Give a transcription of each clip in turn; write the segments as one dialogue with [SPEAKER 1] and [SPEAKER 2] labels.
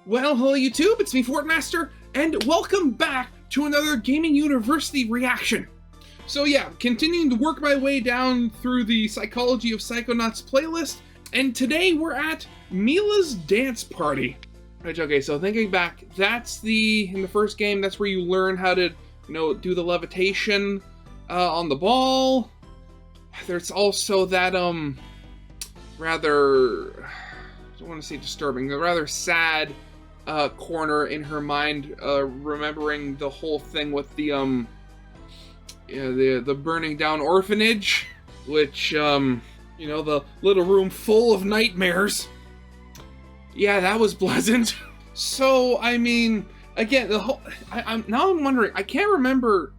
[SPEAKER 1] Well, hello YouTube, it's me, Fortmaster, and welcome back to another Gaming University reaction. So yeah, continuing to work my way down through the Psychology of Psychonauts playlist, and today we're at Milla's Dance Party. Right, okay, so thinking back, that's in the first game, that's where you learn how to, do the levitation on the ball. There's also that, rather, I don't want to say disturbing, but rather sad corner in her mind, remembering the whole thing with the burning down orphanage, which, the little room full of nightmares. Yeah, that was pleasant. So, I mean, again, I'm wondering, I can't remember,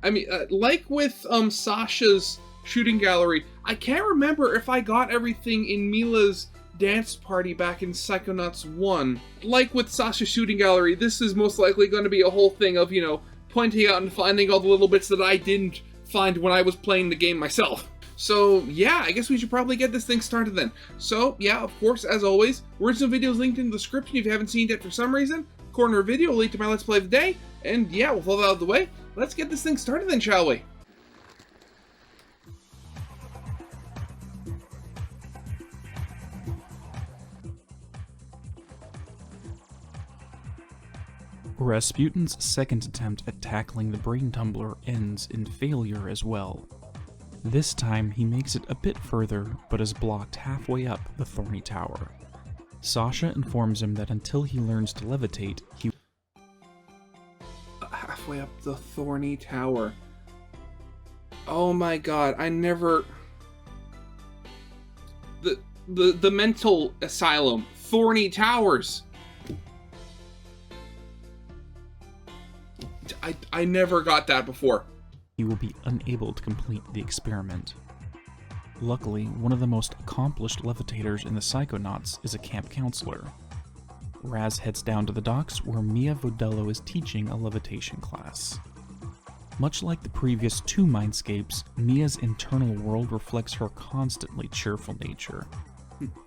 [SPEAKER 1] like with, Sasha's shooting gallery, I can't remember if I got everything in Milla's Dance Party back in Psychonauts 1. Like with Sasha's shooting gallery, this is most likely going to be a whole thing of, pointing out and finding all the little bits that I didn't find when I was playing the game myself. So, yeah, I guess we should probably get this thing started then. So, yeah, of course, as always, original video is linked in the description if you haven't seen it yet for some reason. Corner video, link to my Let's Play of the day. And, yeah, with all that out of the way, let's get this thing started then, shall we?
[SPEAKER 2] Rasputin's second attempt at tackling the brain tumbler ends in failure as well. This time he makes it a bit further, but is blocked halfway up the thorny tower. Sasha informs him that until he learns to levitate, he...
[SPEAKER 1] Halfway up the thorny tower. Oh my god, I never... The mental asylum. Thorny towers. I never got that before.
[SPEAKER 2] He will be unable to complete the experiment. Luckily, one of the most accomplished levitators in the Psychonauts is a camp counselor. Raz heads down to the docks where Mia Vodello is teaching a levitation class. Much like the previous two mindscapes, Mia's internal world reflects her constantly cheerful nature.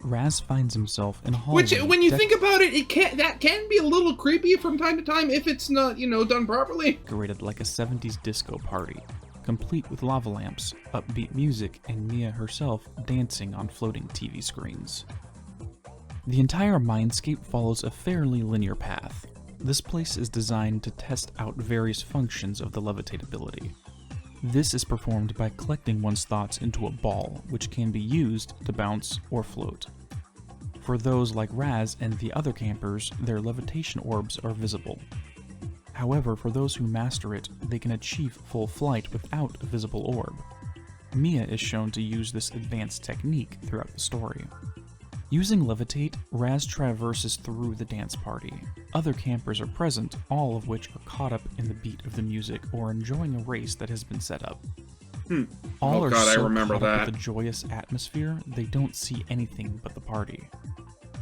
[SPEAKER 2] Raz finds himself in a hallway.
[SPEAKER 1] Which, when you think about it, that can be a little creepy from time to time if it's not, done properly.
[SPEAKER 2] Decorated like a 70s disco party, complete with lava lamps, upbeat music, and Mia herself dancing on floating TV screens. The entire mindscape follows a fairly linear path. This place is designed to test out various functions of the levitate ability. This is performed by collecting one's thoughts into a ball, which can be used to bounce or float. For those like Raz and the other campers, their levitation orbs are visible. However, for those who master it, they can achieve full flight without a visible orb. Mia is shown to use this advanced technique throughout the story. Using levitate, Raz traverses through the dance party. Other campers are present, all of which are caught up in the beat of the music or enjoying a race that has been set up. All are so caught up with the joyous atmosphere, they don't see anything but the party.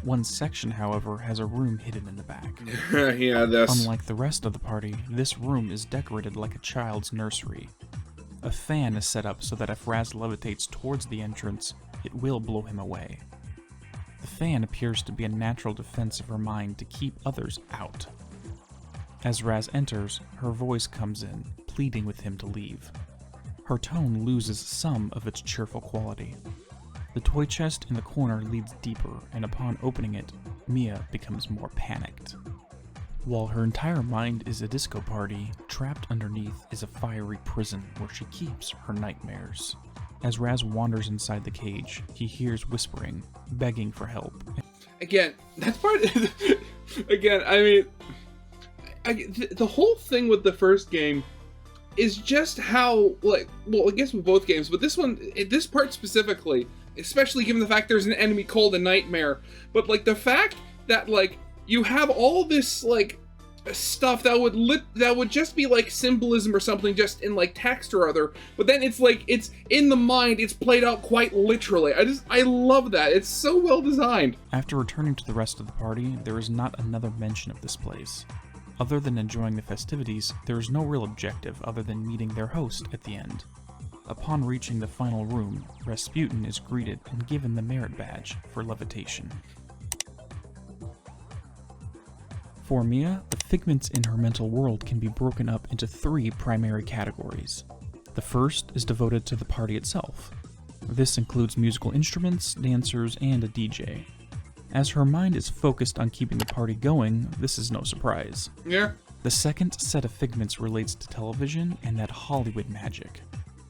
[SPEAKER 2] One section, however, has a room hidden in the back.
[SPEAKER 1] Yeah,
[SPEAKER 2] Unlike the rest of the party, this room is decorated like a child's nursery. A fan is set up so that if Raz levitates towards the entrance, it will blow him away. The fan appears to be a natural defense of her mind to keep others out. As Raz enters, her voice comes in, pleading with him to leave. Her tone loses some of its cheerful quality. The toy chest in the corner leads deeper, and upon opening it, Mia becomes more panicked. While her entire mind is a disco party, trapped underneath is a fiery prison where she keeps her nightmares. As Raz wanders inside the cage, he hears whispering, begging for help.
[SPEAKER 1] Again, that's part... Again, the whole thing with the first game is just how, well, I guess with both games, but this part specifically, especially given the fact there's an enemy called a nightmare, but, the fact that, you have all this, stuff that would just be symbolism or something, just in text or other, but then it's it's in the mind, it's played out quite literally. I love that. It's so well designed.
[SPEAKER 2] After returning to the rest of the party, there is not another mention of this place. Other than enjoying the festivities, there is no real objective other than meeting their host at the end. Upon reaching the final room, Rasputin is greeted and given the merit badge for levitation. For Milla, the figments in her mental world can be broken up into 3 primary categories. The first is devoted to the party itself. This includes musical instruments, dancers, and a DJ. As her mind is focused on keeping the party going, this is no surprise.
[SPEAKER 1] Yeah.
[SPEAKER 2] The second set of figments relates to television and that Hollywood magic.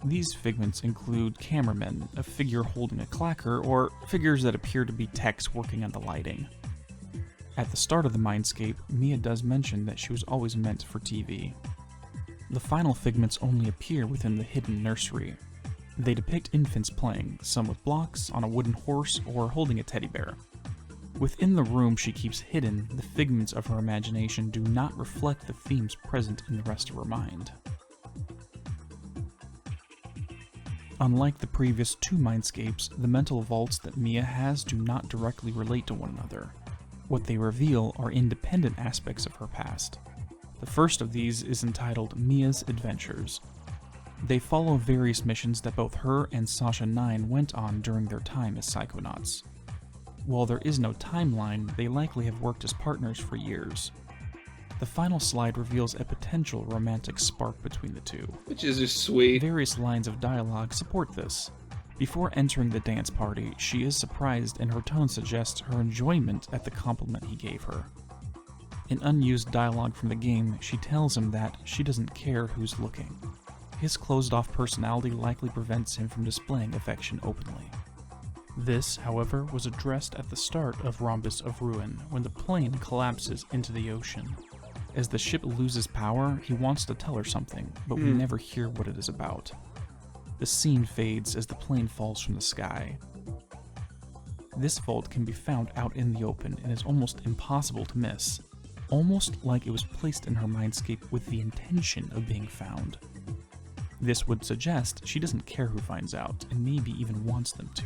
[SPEAKER 2] These figments include cameramen, a figure holding a clacker, or figures that appear to be techs working on the lighting. At the start of the mindscape, Milla does mention that she was always meant for TV. The final figments only appear within the hidden nursery. They depict infants playing, some with blocks, on a wooden horse, or holding a teddy bear. Within the room she keeps hidden, the figments of her imagination do not reflect the themes present in the rest of her mind. Unlike the previous 2 mindscapes, the mental vaults that Milla has do not directly relate to one another. What they reveal are independent aspects of her past. The first of these is entitled Milla's Adventures. They follow various missions that both her and Sasha 9 went on during their time as Psychonauts. While there is no timeline, they likely have worked as partners for years. The final slide reveals a potential romantic spark between the two.
[SPEAKER 1] Which is just sweet.
[SPEAKER 2] Various lines of dialogue support this. Before entering the dance party, she is surprised and her tone suggests her enjoyment at the compliment he gave her. In unused dialogue from the game, she tells him that she doesn't care who's looking. His closed-off personality likely prevents him from displaying affection openly. This, however, was addressed at the start of Rhombus of Ruin, when the plane collapses into the ocean. As the ship loses power, he wants to tell her something, but we never hear what it is about. The scene fades as the plane falls from the sky. This vault can be found out in the open and is almost impossible to miss, almost like it was placed in her mindscape with the intention of being found. This would suggest she doesn't care who finds out, and maybe even wants them to.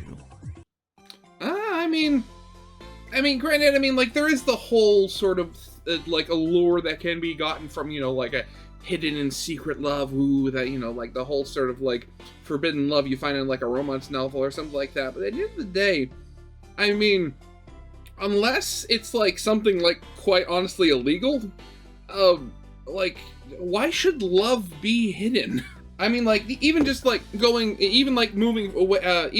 [SPEAKER 1] Granted, like, there is the whole sort of, like, allure that can be gotten from, like, a hidden and secret love, that, like, the whole sort of, like, forbidden love you find in, like, a romance novel or something like that. But at the end of the day, unless it's, like, something, like, quite honestly illegal, like, why should love be hidden? Even just, like, moving away,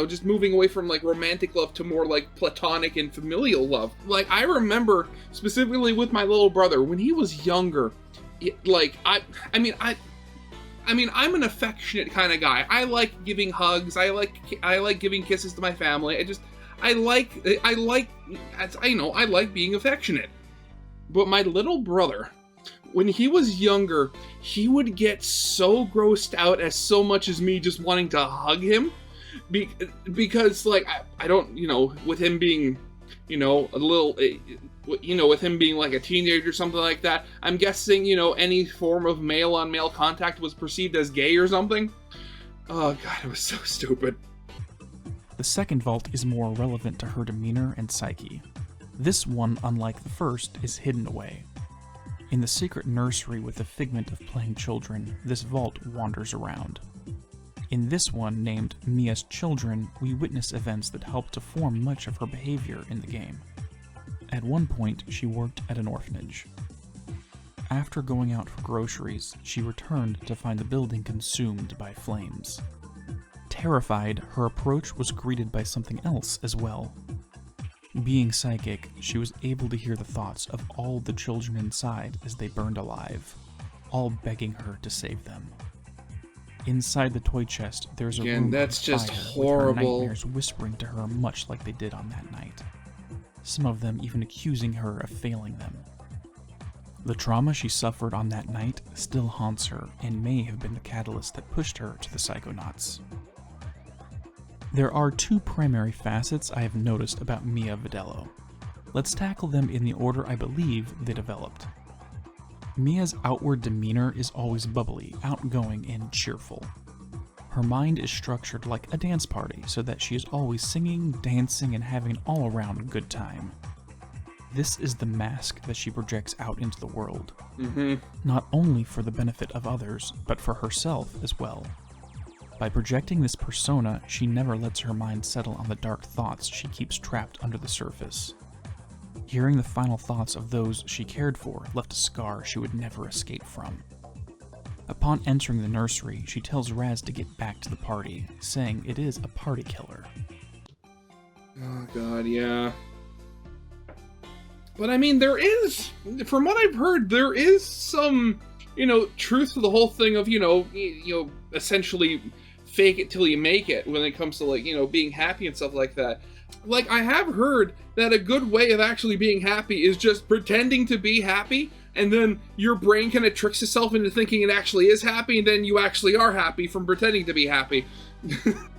[SPEAKER 1] just moving away from, like, romantic love to more, like, platonic and familial love. Like, I remember, specifically with my little brother, when he was younger, I'm an affectionate kind of guy. I like giving hugs, I like giving kisses to my family, I like being affectionate. But my little brother, when he was younger, he would get so grossed out as so much as me just wanting to hug him. Because, like, I don't, with him being, a little, with him being like a teenager or something like that, I'm guessing, any form of male-on-male contact was perceived as gay or something. Oh, God, it was so stupid.
[SPEAKER 2] The second vault is more relevant to her demeanor and psyche. This one, unlike the first, is hidden away. In the secret nursery with the figment of playing children, this vault wanders around. In this one, named Milla's Children, we witness events that help to form much of her behavior in the game. At one point, she worked at an orphanage. After going out for groceries, she returned to find the building consumed by flames. Terrified, her approach was greeted by something else as well. Being psychic, she was able to hear the thoughts of all the children inside as they burned alive, all begging her to save them. Inside the toy chest, there's a room
[SPEAKER 1] that's
[SPEAKER 2] of
[SPEAKER 1] just
[SPEAKER 2] fire
[SPEAKER 1] horrible.
[SPEAKER 2] with her nightmares whispering to her much like they did on that night. Some of them even accusing her of failing them. The trauma she suffered on that night still haunts her and may have been the catalyst that pushed her to the Psychonauts. There are 2 primary facets I have noticed about Milla Vidello. Let's tackle them in the order I believe they developed. Milla's outward demeanor is always bubbly, outgoing, and cheerful. Her mind is structured like a dance party so that she is always singing, dancing, and having an all-around good time. This is the mask that she projects out into the world, not only for the benefit of others, but for herself as well. By projecting this persona, she never lets her mind settle on the dark thoughts she keeps trapped under the surface. Hearing the final thoughts of those she cared for left a scar she would never escape from. Upon entering the nursery, she tells Raz to get back to the party, saying it is a party killer.
[SPEAKER 1] Oh god, yeah. But I mean, there is, from what I've heard, there is some, truth to the whole thing of, essentially fake it till you make it when it comes to, like, being happy and stuff like that. Like, I have heard that a good way of actually being happy is just pretending to be happy, and then your brain kind of tricks itself into thinking it actually is happy, and then you actually are happy from pretending to be happy.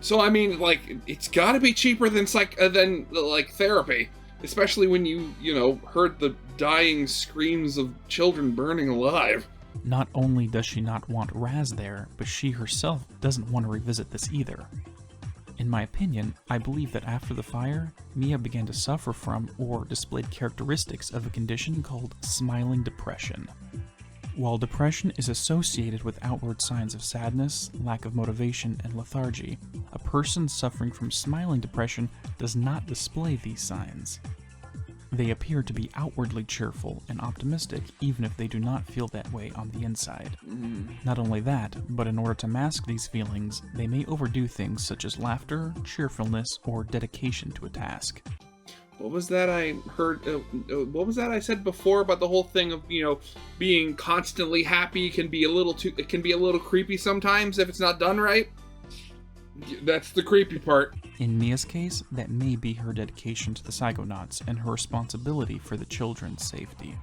[SPEAKER 1] So, I mean, like, it's gotta be cheaper than therapy. Especially when you heard the dying screams of children burning alive.
[SPEAKER 2] Not only does she not want Raz there, but she herself doesn't want to revisit this either. In my opinion, I believe that after the fire, Milla began to suffer from or displayed characteristics of a condition called smiling depression. While depression is associated with outward signs of sadness, lack of motivation, and lethargy, a person suffering from smiling depression does not display these signs. They appear to be outwardly cheerful and optimistic even if they do not feel that way on the inside. Not only that, but in order to mask these feelings, they may overdo things such as laughter, cheerfulness, or dedication to a task.
[SPEAKER 1] What was that I heard? What was that I said before about the whole thing of being constantly happy can be a little creepy sometimes if it's not done right. That's the creepy part.
[SPEAKER 2] In Milla's case, that may be her dedication to the Psychonauts and her responsibility for the children's safety.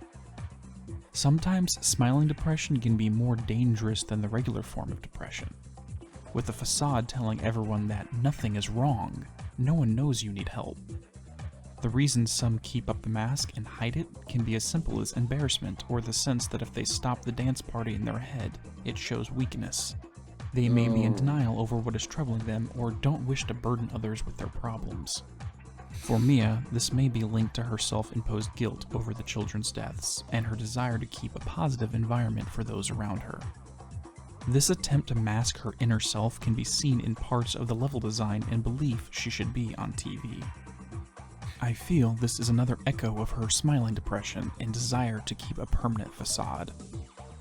[SPEAKER 2] Sometimes smiling depression can be more dangerous than the regular form of depression. With a facade telling everyone that nothing is wrong, no one knows you need help. The reason some keep up the mask and hide it can be as simple as embarrassment or the sense that if they stop the dance party in their head, it shows weakness. They may be in denial over what is troubling them or don't wish to burden others with their problems. For Milla, this may be linked to her self-imposed guilt over the children's deaths and her desire to keep a positive environment for those around her. This attempt to mask her inner self can be seen in parts of the level design and belief she should be on TV. I feel this is another echo of her smiling depression and desire to keep a permanent facade.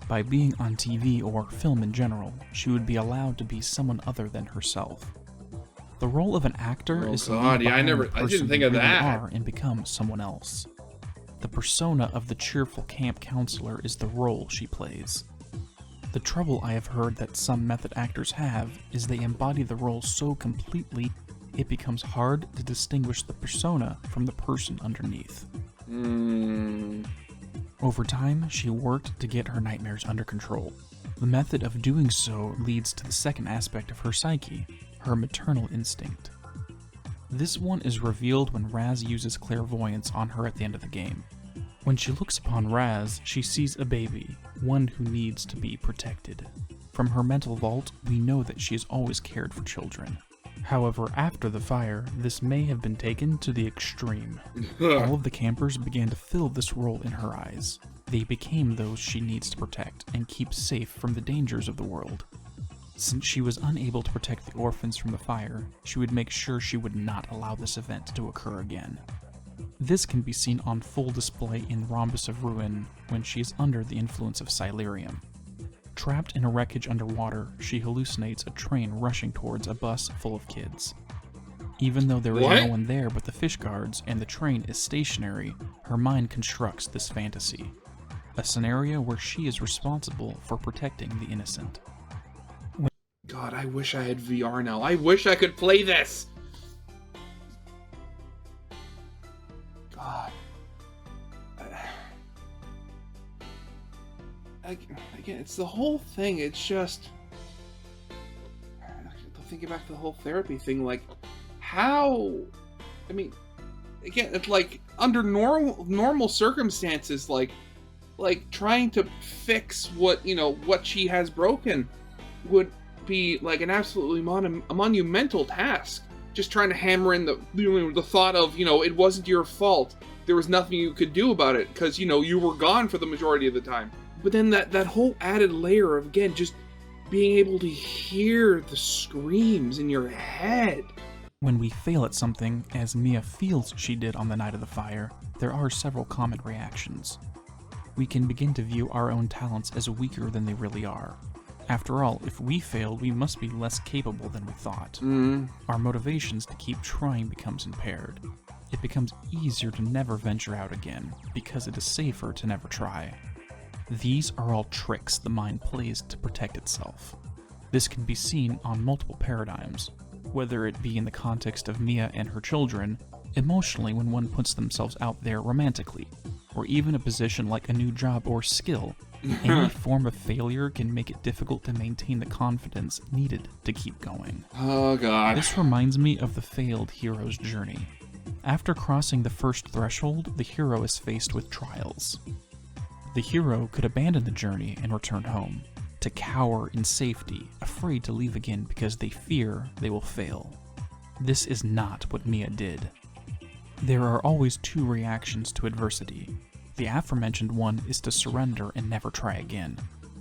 [SPEAKER 2] By being on TV or film in general, she would be allowed to be someone other than herself. The role of an actor is to leave behind the person they really are and become someone else. The persona of the cheerful camp counselor is the role she plays. The trouble I have heard that some method actors have is they embody the role so completely it becomes hard to distinguish the persona from the person underneath. Over time, she worked to get her nightmares under control. The method of doing so leads to the second aspect of her psyche, her maternal instinct. This one is revealed when Raz uses clairvoyance on her at the end of the game. When she looks upon Raz, she sees a baby, one who needs to be protected. From her mental vault, we know that she has always cared for children. However, after the fire, this may have been taken to the extreme. All of the campers began to fill this role in her eyes. They became those she needs to protect and keep safe from the dangers of the world. Since she was unable to protect the orphans from the fire, she would make sure she would not allow this event to occur again. This can be seen on full display in Rhombus of Ruin when she is under the influence of Silurium. Trapped in a wreckage underwater, she hallucinates a train rushing towards a bus full of kids. Even though there is no one there but the fish guards and the train is stationary, her mind constructs this fantasy. A scenario where she is responsible for protecting the innocent.
[SPEAKER 1] God, I wish I had VR now. I wish I could play this! God. Again, it's the whole thing. It's just thinking back to the whole therapy thing. Like, how? I mean, again, it's like under normal circumstances, like trying to fix what she has broken would be like an absolutely monumental task. Just trying to hammer in the thought of it wasn't your fault. There was nothing you could do about it because you were gone for the majority of the time. But then that whole added layer of, again, just being able to hear the screams in your head.
[SPEAKER 2] When we fail at something, as Mia feels she did on the night of the fire, there are several common reactions. We can begin to view our own talents as weaker than they really are. After all, if we failed, we must be less capable than we thought. Our motivations to keep trying becomes impaired. It becomes easier to never venture out again, because it is safer to never try. These are all tricks the mind plays to protect itself. This can be seen on multiple paradigms, whether it be in the context of Mia and her children, emotionally when one puts themselves out there romantically, or even a position like a new job or skill. Any form of failure can make it difficult to maintain the confidence needed to keep going.
[SPEAKER 1] Oh god.
[SPEAKER 2] This reminds me of the failed hero's journey. After crossing the first threshold, the hero is faced with trials. The hero could abandon the journey and return home, to cower in safety, afraid to leave again because they fear they will fail. This is not what Mia did. There are always two reactions to adversity. The aforementioned one is to surrender and never try again.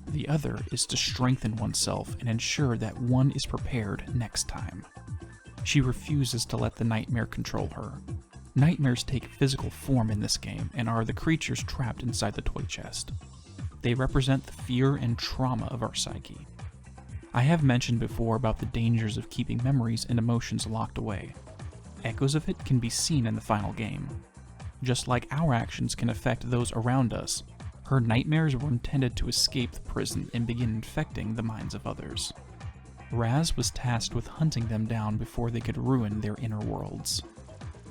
[SPEAKER 2] The other is to strengthen oneself and ensure that one is prepared next time. She refuses to let the nightmare control her. Nightmares take physical form in this game and are the creatures trapped inside the toy chest. They represent the fear and trauma of our psyche. I have mentioned before about the dangers of keeping memories and emotions locked away. Echoes of it can be seen in the final game. Just like our actions can affect those around us, her nightmares were intended to escape the prison and begin infecting the minds of others. Raz was tasked with hunting them down before they could ruin their inner worlds.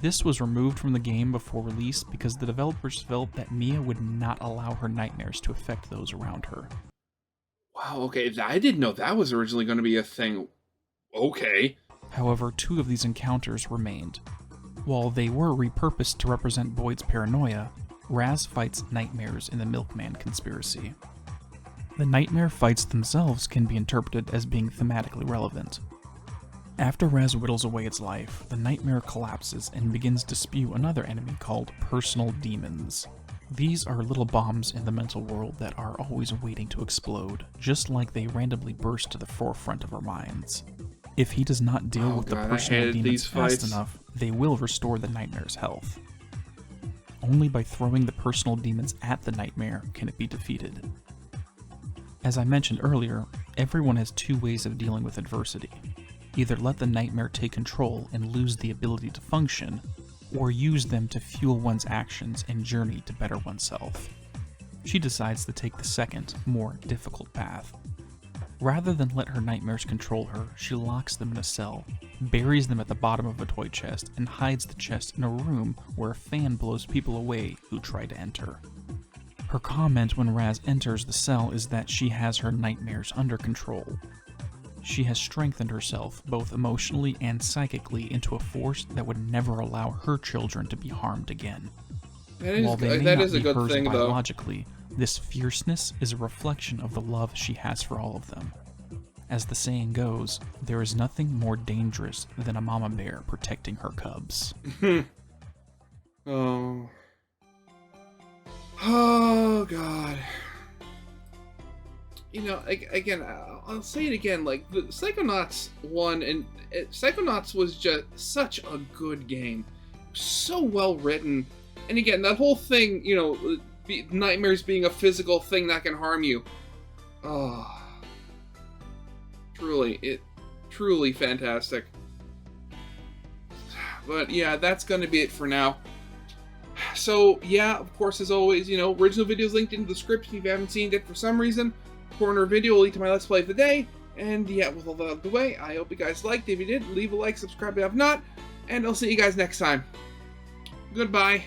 [SPEAKER 2] This was removed from the game before release because the developers felt that Mia would not allow her nightmares to affect those around her.
[SPEAKER 1] Wow, okay, I didn't know that was originally going to be a thing. Okay.
[SPEAKER 2] However, two of these encounters remained. While they were repurposed to represent Boyd's paranoia, Raz fights nightmares in the Milkman conspiracy. The nightmare fights themselves can be interpreted as being thematically relevant. After Raz whittles away its life, the nightmare collapses and begins to spew another enemy called personal demons. These are little bombs in the mental world that are always waiting to explode, just like they randomly burst to the forefront of our minds. If he does not deal with the personal demons fast enough, they will restore the nightmare's health. Only by throwing the personal demons at the nightmare can it be defeated. As I mentioned earlier, everyone has two ways of dealing with adversity. Either let the nightmare take control and lose the ability to function, or use them to fuel one's actions and journey to better oneself. She decides to take the second, more difficult path. Rather than let her nightmares control her, she locks them in a cell, buries them at the bottom of a toy chest, and hides the chest in a room where a fan blows people away who try to enter. Her comment when Raz enters the cell is that she has her nightmares under control. She has strengthened herself, both emotionally and psychically, into a force that would never allow her children to be harmed again. While they may not be hers biologically, this fierceness is a reflection of the love she has for all of them. As the saying goes, there is nothing more dangerous than a mama bear protecting her cubs.
[SPEAKER 1] Oh god. You know, again, I'll say it again, like, the Psychonauts 1, and Psychonauts was just such a good game. So well written. And again, that whole thing, you know, nightmares being a physical thing that can harm you. Oh. Truly fantastic. But yeah, that's gonna be it for now. So yeah, of course, as always, you know, original videos linked in the description if you haven't seen it for some reason. Corner video will lead to my Let's Play of the day. And yeah, with all that out of the way, I hope you guys liked. If you did, leave a like, subscribe if you have not, and I'll see you guys next time. Goodbye.